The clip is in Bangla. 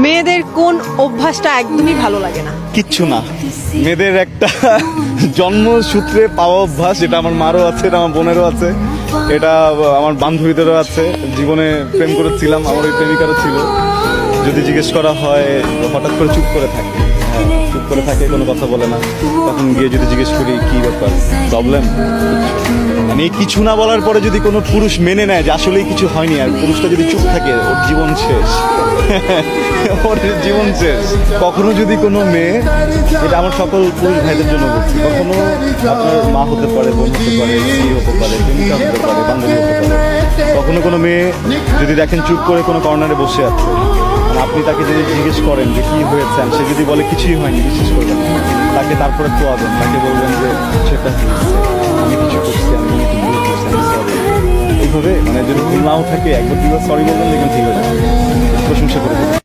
মেয়েদের কোন অভ্যাসটা একদমই ভালো লাগে না? কিচ্ছু না, মেয়েদের একটা জন্মসূত্রে পাওয়া অভ্যাস, এটা আমার মারও আছে, এটা আমার বোনেরও আছে, এটা আমার বান্ধবীদেরও আছে। জীবনে প্রেম করেছিলাম, আমার ওই প্রেমিকারও ছিল। যদি জিজ্ঞেস করা হয় হঠাৎ করে চুপ করে থাকে, চুপ করে থাকে, কোনো কথা বলে না। তখন গিয়ে যদি জিজ্ঞেস করি কি ব্যাপার, প্রবলেম, মানে এই কিছু না বলার পরে যদি কোনো পুরুষ মেনে নেয় যে আসলেই কিছু হয়নি, আর পুরুষটা যদি চুপ থাকে, ওর জীবন শেষ। ওর জীবন শেষ। কখনো যদি কোনো মেয়ে, এটা আমার সকল পুরুষ ভাইদের জন্য বলছি, কখনো আপনার মা হতে পারে, বোন হতে পারে, স্ত্রী হতে পারে, প্রেমিকা হতে পারে, বান্ধবী হতে পারে, কখনো কোনো মেয়ে যদি দেখেন চুপ করে কোনো কর্নারে বসে আছে, মানে আপনি তাকে যদি জিজ্ঞেস করেন যে কি হয়েছে, সে যদি বলে কিছুই হয়নি, বিশ্বাস করবেন না। তাকে তারপরে খোয়াবেন, তাকে বলবেন যে সেটা আমি কিছু করছি, আমি কিছু ভুল করছি, আমি সরি। এইভাবে মানে যদি ভুল নাও থাকে, একবার দুবার সরি বলবেন, দেখবেন ঠিক হয়ে যাবে। প্রশংসা করে দেবেন।